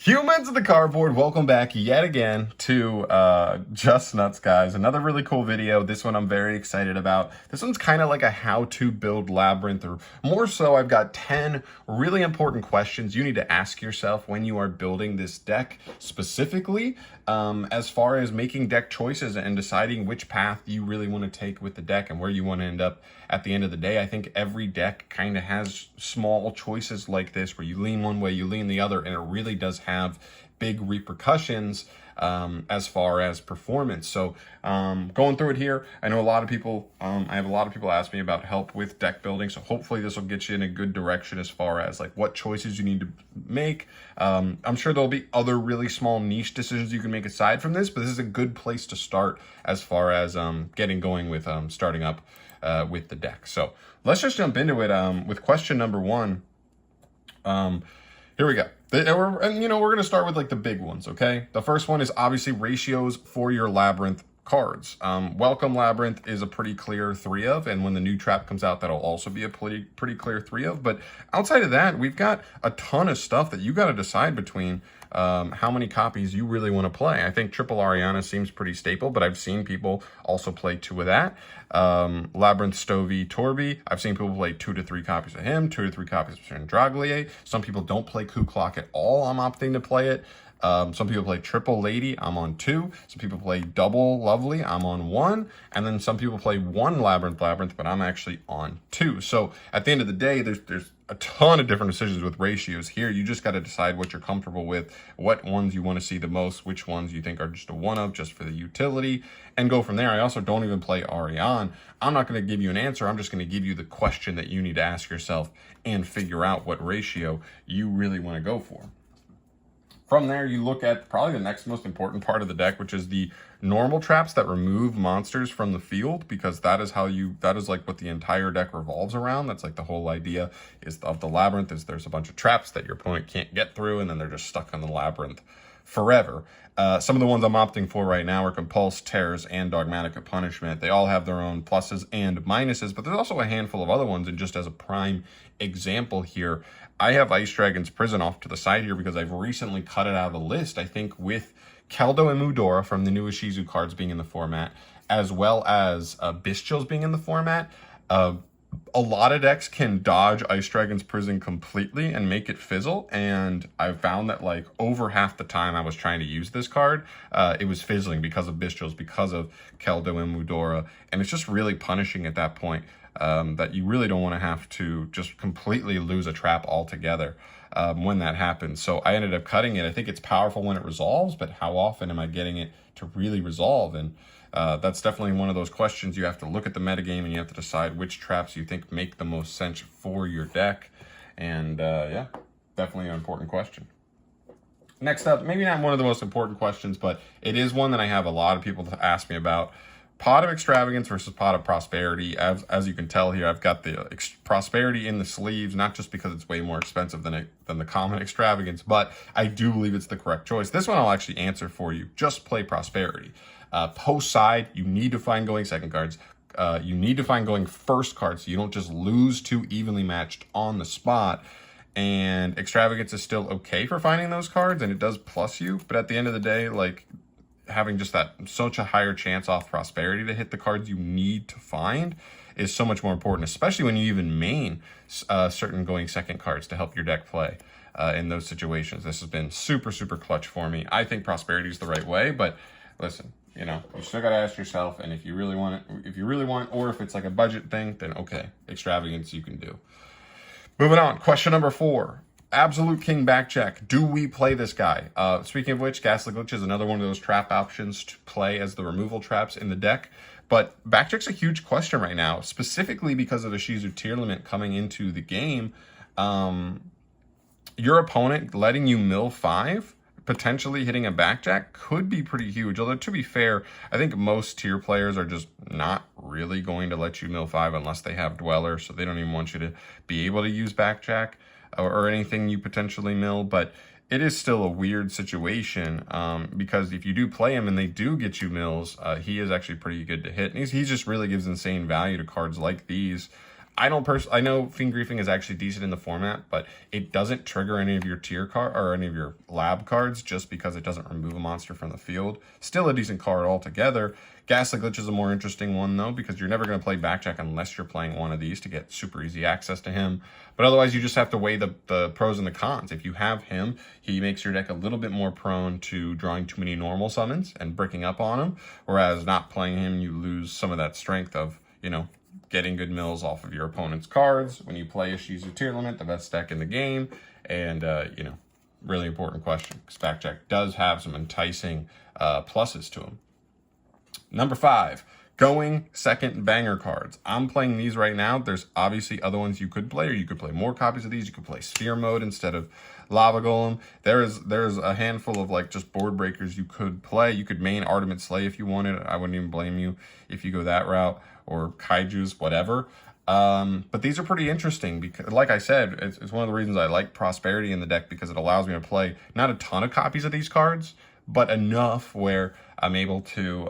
Humans of the cardboard, welcome back yet again to Just Nuts, guys. Another really cool video. This one I'm very excited about. This one's kind of like a how to build Labyrinth, or more so, I've got 10 really important questions you need to ask yourself when you are building this deck, specifically as far as making deck choices and deciding which path you really want to take with the deck and where you want to end up at the end of the day. I think every deck kind of has small choices like this where you lean one way, you lean the other, and it really does have big repercussions as far as performance. So going through it here, I know a lot of people, I have a lot of people ask me about help with deck building. So hopefully this will get you in a good direction as far as like what choices you need to make. I'm sure there'll be other really small niche decisions you can make aside from this, but this is a good place to start as far as getting going with starting up with the deck. So let's just jump into it with question number one. Here we go. And you know, we're going to start with like the big ones, okay? The first one is obviously ratios for your Labyrinth cards. Welcome Labyrinth is a pretty clear 3 of, and when the new trap comes out, that'll also be a pretty clear 3 of. But outside of that, we've got a ton of stuff that you got to decide between how many copies you really want to play. I think Triple Ariana seems pretty staple, but I've seen people also play 2 of that. Labyrinth Stovey Torby, I've seen people play 2 to 3 copies of him, 2 to 3 copies of Chandraglier. Some people don't play Ku Klok at all. I'm opting to play it. Some people play Triple Lady, I'm on 2. Some people play Double Lovely, I'm on 1. And then some people play 1 Labyrinth, but I'm actually on 2. So at the end of the day, there's a ton of different decisions with ratios here. You just got to decide what you're comfortable with, what ones you want to see the most, which ones you think are just a 1 of, just for the utility, and go from there. I also don't even play Ariane. I'm not going to give you an answer. I'm just going to give you the question that you need to ask yourself and figure out what ratio you really want to go for. From there, you look at probably the next most important part of the deck, which is the normal traps that remove monsters from the field, because that is like what the entire deck revolves around. That's like the whole idea of the Labyrinth, is there's a bunch of traps that your opponent can't get through, and then they're just stuck on the Labyrinth forever. Some of the ones I'm opting for right now are Compulse, Tears, and Dogmatic of Punishment. They all have their own pluses and minuses, but there's also a handful of other ones. And just as a prime example here, I have Ice Dragon's Prison off to the side here because I've recently cut it out of the list. I think with Keldo and Mudora from the new Ishizu cards being in the format, as well as Bestials being in the format, a lot of decks can dodge Ice Dragon's Prison completely and make it fizzle, and I found that like over half the time I was trying to use this card, it was fizzling because of Bestials, because of Keldo and Mudora, and it's just really punishing at that point, that you really don't want to have to just completely lose a trap altogether when that happens. So I ended up cutting it. I think it's powerful when it resolves, but how often am I getting it to really resolve? And that's definitely one of those questions. You have to look at the metagame and you have to decide which traps you think make the most sense for your deck. And yeah, definitely an important question. Next up, maybe not one of the most important questions, but it is one that I have a lot of people ask me about. Pot of Extravagance versus Pot of Prosperity. As you can tell here, I've got the Prosperity in the sleeves, not just because it's way more expensive than the common Extravagance, but I do believe it's the correct choice. This one I'll actually answer for you. Just play Prosperity. Post side, you need to find going second cards. You need to find going first cards, so you don't just lose 2 evenly matched on the spot. And Extravagance is still okay for finding those cards, and it does plus you, but at the end of the day, like, having just that such a higher chance off Prosperity to hit the cards you need to find is so much more important, especially when you even main certain going second cards to help your deck play in those situations. This has been super, super clutch for me. I think Prosperity is the right way, but listen, you know, you still got to ask yourself, and if you really want it, or if it's like a budget thing, then okay, Extravagance you can do. Moving on, question number 4. Absolute King Backcheck. Do we play this guy? Speaking of which, Ghastly Glitch is another one of those trap options to play as the removal traps in the deck. But Backcheck's a huge question right now, specifically because of the Shizu tier limit coming into the game. Your opponent letting you mill 5, potentially hitting a Backcheck, could be pretty huge. Although, to be fair, I think most tier players are just not really going to let you mill 5 unless they have Dweller, so they don't even want you to be able to use Backcheck or anything you potentially mill. But it is still a weird situation because if you do play him and they do get you mills, he is actually pretty good to hit. And he just really gives insane value to cards like these. I know Fiend Griefing is actually decent in the format, but it doesn't trigger any of your tier card or any of your lab cards just because it doesn't remove a monster from the field. Still a decent card altogether. Ghastly Glitch is a more interesting one though, because you're never going to play Backjack unless you're playing one of these to get super easy access to him. But otherwise, you just have to weigh the pros and the cons. If you have him, he makes your deck a little bit more prone to drawing too many normal summons and bricking up on him. Whereas not playing him, you lose some of that strength of, you know, getting good mills off of your opponent's cards. When you play Ishizu Tier Limit, the best deck in the game. And, you know, really important question, because Backjack does have some enticing pluses to him. Number 5, going second banger cards. I'm playing these right now. There's obviously other ones you could play, or you could play more copies of these. You could play Sphere Mode instead of Lava Golem. There's a handful of like just board breakers you could play. You could main Artemis Slay if you wanted. I wouldn't even blame you if you go that route, or Kaijus, whatever. But these are pretty interesting because, like I said, it's one of the reasons I like Prosperity in the deck, because it allows me to play not a ton of copies of these cards, but enough where I'm able to,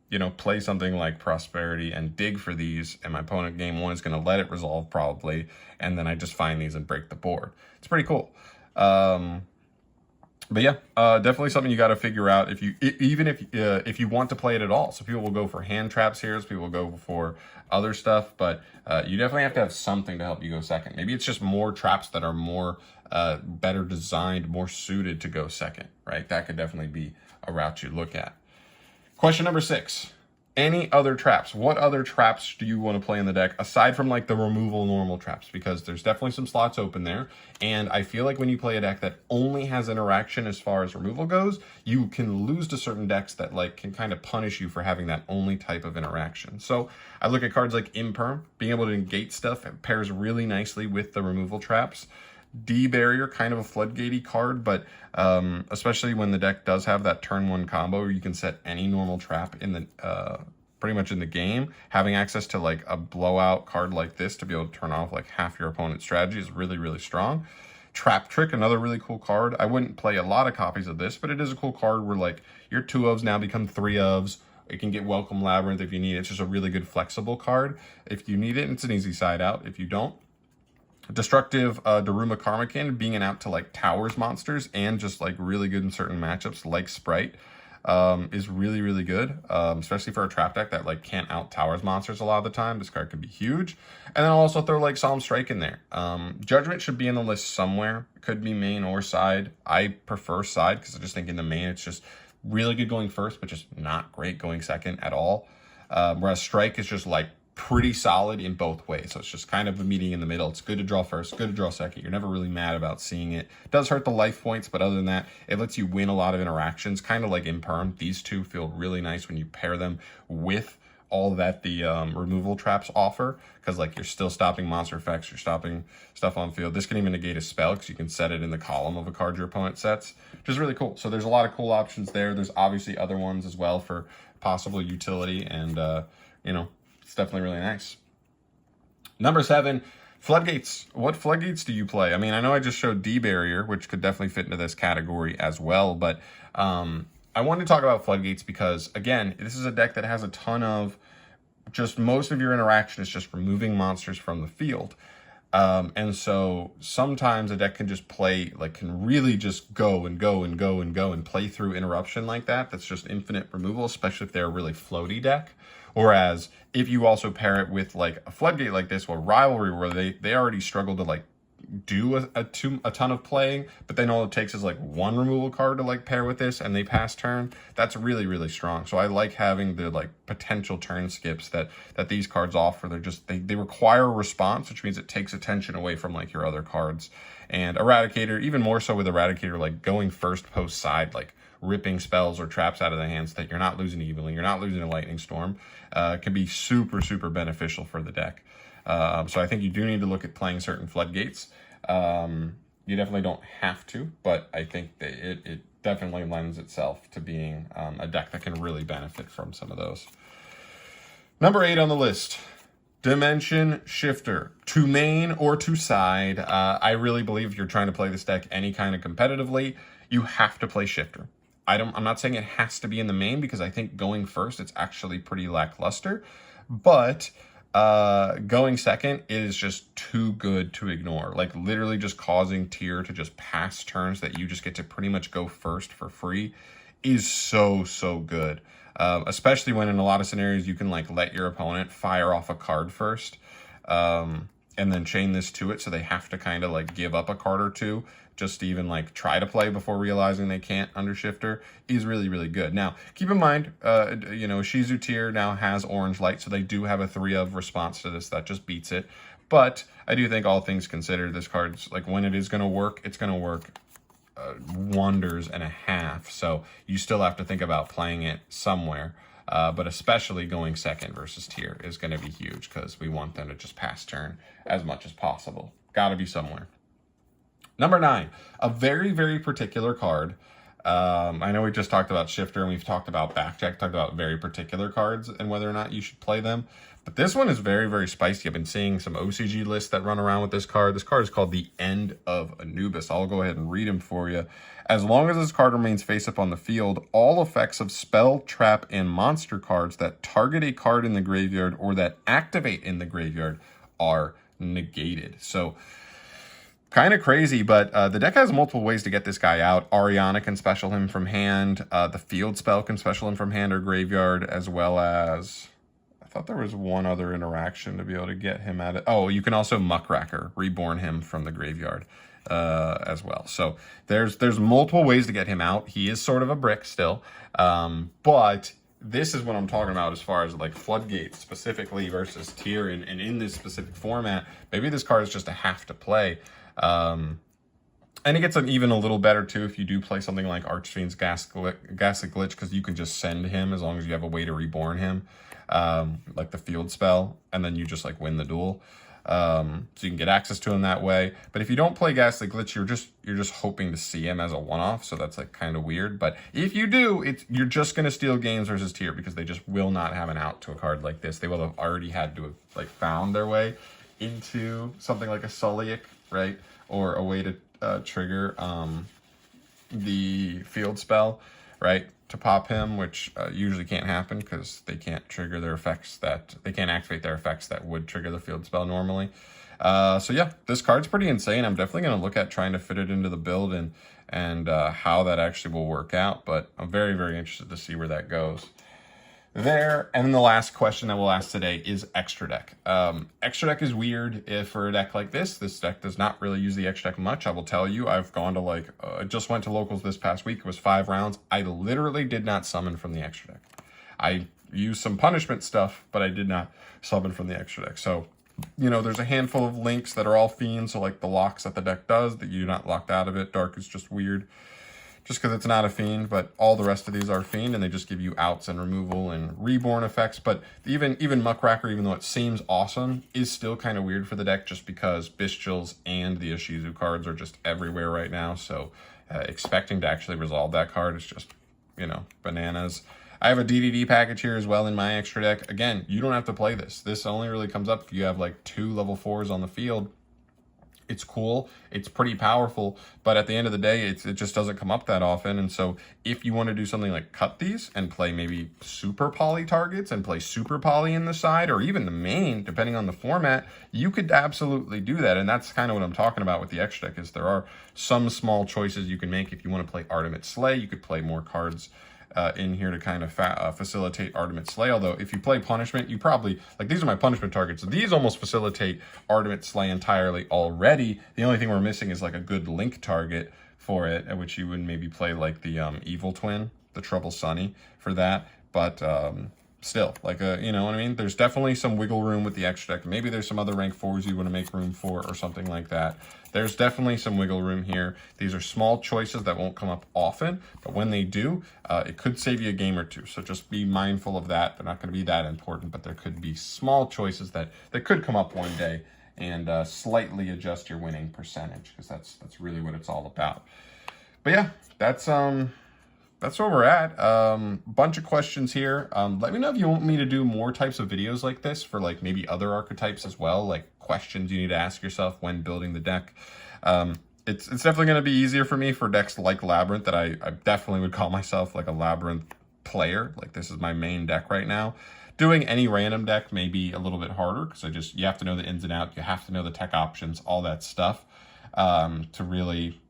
you know, play something like Prosperity and dig for these, and my opponent game 1 is going to let it resolve probably, and then I just find these and break the board. It's pretty cool. But yeah, definitely something you got to figure out if you want to play it at all. So people will go for hand traps here, so people will go for other stuff, but you definitely have to have something to help you go second. Maybe it's just more traps that are more better designed, more suited to go second, right? That could definitely be a route you look at. Question number 6. Any other traps? What other traps do you want to play in the deck aside from like the removal normal traps? Because there's definitely some slots open there. And I feel like when you play a deck that only has interaction as far as removal goes, you can lose to certain decks that like can kind of punish you for having that only type of interaction. So I look at cards like Imperm, being able to negate stuff. It pairs really nicely with the removal traps. D-Barrier, kind of a Floodgate-y card, but especially when the deck does have that turn 1 combo where you can set any normal trap in the pretty much in the game. Having access to like a blowout card like this to be able to turn off like half your opponent's strategy is really, really strong. Trap Trick, another really cool card. I wouldn't play a lot of copies of this, but it is a cool card where like your 2-ofs now become 3-ofs. It can get Welcome Labyrinth if you need it. It's just a really good flexible card. If you need it, it's an easy side out. If you don't, Destructive Daruma Karmakin, being an out to like Towers monsters and just like really good in certain matchups like Sprite, is really, really good, especially for a trap deck that like can't out Towers monsters a lot of the time. This card could be huge. And then I'll also throw like Solemn Strike in there. Judgment should be in the list somewhere. It could be main or side. I prefer side because I just think in the main it's just really good going first, but just not great going second at all. Whereas Strike is just like pretty solid in both ways. So it's just kind of a meeting in the middle. It's good to draw first, good to draw second. You're never really mad about seeing it. It does hurt the life points, but other than that, it lets you win a lot of interactions, kind of like Imperm. These two feel really nice when you pair them with all that the removal traps offer, because like you're still stopping monster effects, you're stopping stuff on field. This can even negate a spell because you can set it in the column of a card your opponent sets, which is really cool. So there's a lot of cool options there. There's obviously other ones as well for possible utility, and you know, it's definitely really nice. Number 7, Floodgates. What Floodgates do you play? I mean, I know I just showed D-Barrier, which could definitely fit into this category as well, but I wanted to talk about Floodgates because, again, this is a deck that has a ton of just most of your interaction is just removing monsters from the field. And so sometimes a deck can just play, like can really just go and go and go and go and play through interruption like that. That's just infinite removal, especially if they're a really floaty deck. Whereas if you also pair it with like a Floodgate like this, or Rivalry, where they already struggle to like do a ton of playing, but then all it takes is like one removal card to like pair with this and they pass turn, that's really, really strong. So I like having the like potential turn skips that these cards offer. They're just, they require a response, which means it takes attention away from like your other cards. And Eradicator, even more so with Eradicator, like going first post side, like ripping spells or traps out of the hands that you're not losing evenly, you're not losing a Lightning Storm, can be super, super beneficial for the deck. So I think you do need to look at playing certain Floodgates. You definitely don't have to, but I think that it definitely lends itself to being a deck that can really benefit from some of those. Number 8 on the list, Dimension Shifter. To main or to side, I really believe if you're trying to play this deck any kind of competitively, you have to play Shifter. I'm not saying it has to be in the main, because I think going first, it's actually pretty lackluster, but Going second is just too good to ignore. Like literally just causing tier to just pass turns that you just get to pretty much go first for free is so, so good. Especially when in a lot of scenarios you can like let your opponent fire off a card first, and then chain this to it, so they have to kind of like give up a card or two just to even like try to play before realizing they can't under shifter is really, really good. Now, keep in mind, you know, Shizu tier now has orange light, so they do have a 3 of response to this. That just beats it. But I do think all things considered, this card's like when it is going to work, it's going to work wonders and a half. So you still have to think about playing it somewhere. But especially going second versus tier is going to be huge because we want them to just pass turn as much as possible. Got to be somewhere. Number 9, a very, very particular card. I know we just talked about shifter and we've talked about backcheck, talked about very particular cards and whether or not you should play them. But this one is very, very spicy. I've been seeing some OCG lists that run around with this card. This card is called the End of Anubis. I'll go ahead and read them for you. As long as this card remains face up on the field, all effects of spell, trap, and monster cards that target a card in the graveyard or that activate in the graveyard are negated. So kind of crazy, but the deck has multiple ways to get this guy out. Ariana can special him from hand. The field spell can special him from hand or graveyard, as well as... I thought there was one other interaction to be able to get him at it. Oh, you can also Muckracker, reborn him from the graveyard as well. So there's multiple ways to get him out. He is sort of a brick still, but this is what I'm talking about as far as like Floodgate specifically versus tier, and in this specific format, maybe this card is just a have to play. And it gets even a little better too if you do play something like Archfiend's Ghastly Glitch, because you can just send him as long as you have a way to reborn him, like the field spell, and then you just like win the duel. So you can get access to him that way. But if you don't play Ghastly Glitch, you're just hoping to see him as a one-off, so that's like kind of weird. But if you do, you're just going to steal games versus tier, because they just will not have an out to a card like this. They will have already had to have like found their way into something like a Sulliek, right? Or a way to trigger the field spell, right? To pop him, which usually can't happen because they can't trigger their effects they can't activate their effects that would trigger the field spell normally. So yeah, this card's pretty insane. I'm definitely going to look at trying to fit it into the build and how that actually will work out, but I'm very, very interested to see where that goes. There, and then the last question that we'll ask today is extra deck. Extra deck is weird for a deck like this. This deck does not really use the extra deck much. I will tell you, I've gone to like, I just went to locals this past week. It was 5 rounds. I literally did not summon from the extra deck. I used some punishment stuff, but I did not summon from the extra deck. So, you know, there's a handful of links that are all fiends. So like the locks that the deck does, that you're not locked out of it. Dark is just weird, just because it's not a fiend, but all the rest of these are fiend, and they just give you outs and removal and reborn effects. But even Muckracker, even though it seems awesome, is still kind of weird for the deck, just because Bestials and the Ishizu cards are just everywhere right now. So expecting to actually resolve that card is just, you know, bananas. I have a DDD package here as well in my extra deck. Again, you don't have to play this. This only really comes up if you have like 2 level 4s on the field. It's cool, it's pretty powerful, but at the end of the day, it just doesn't come up that often. And so if you want to do something like cut these and play maybe super poly targets and play super poly in the side, or even the main, depending on the format, you could absolutely do that. And that's kind of what I'm talking about with the extra deck, is there are some small choices you can make. If you want to play Artemis Slay, you could play more cards in here to kind of facilitate Artemis Slay. Although if you play Punishment, you probably, like, these are my Punishment targets. So these almost facilitate Artemis Slay entirely already. The only thing we're missing is like a good link target for it, at which you would maybe play like the Evil Twin, the Trouble Sunny for that. But still, like, you know what I mean? There's definitely some wiggle room with the extra deck. Maybe there's some other rank 4s you want to make room for or something like that. There's definitely some wiggle room here. These are small choices that won't come up often, but when they do, it could save you a game or two. So just be mindful of that. They're not going to be that important, but there could be small choices that could come up one day and slightly adjust your winning percentage, because that's really what it's all about. But yeah, that's where we're at. Bunch of questions here. Let me know if you want me to do more types of videos like this for like maybe other archetypes as well, like questions you need to ask yourself when building the deck. It's definitely going to be easier for me for decks like Labyrinth, that I definitely would call myself like a Labyrinth player. Like, this is my main deck right now. Doing any random deck may be a little bit harder because you have to know the ins and outs, you have to know the tech options, all that stuff to really,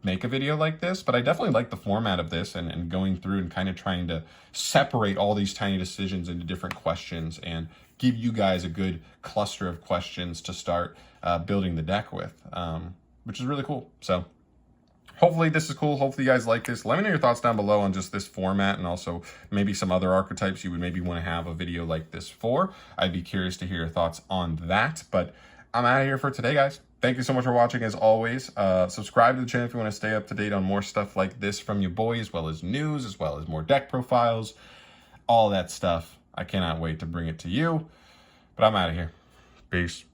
make a video like this. But I definitely like the format of this and going through and kind of trying to separate all these tiny decisions into different questions and give you guys a good cluster of questions to start building the deck with, which is really cool. So hopefully this is cool. Hopefully you guys like this. Let me know your thoughts down below on just this format and also maybe some other archetypes you would maybe want to have a video like this for. I'd be curious to hear your thoughts on that. But I'm out of here for today, guys. Thank you so much for watching as always. Subscribe to the channel if you want to stay up to date on more stuff like this from your boy, as well as news, as well as more deck profiles, all that stuff. I cannot wait to bring it to you. But I'm out of here. Peace.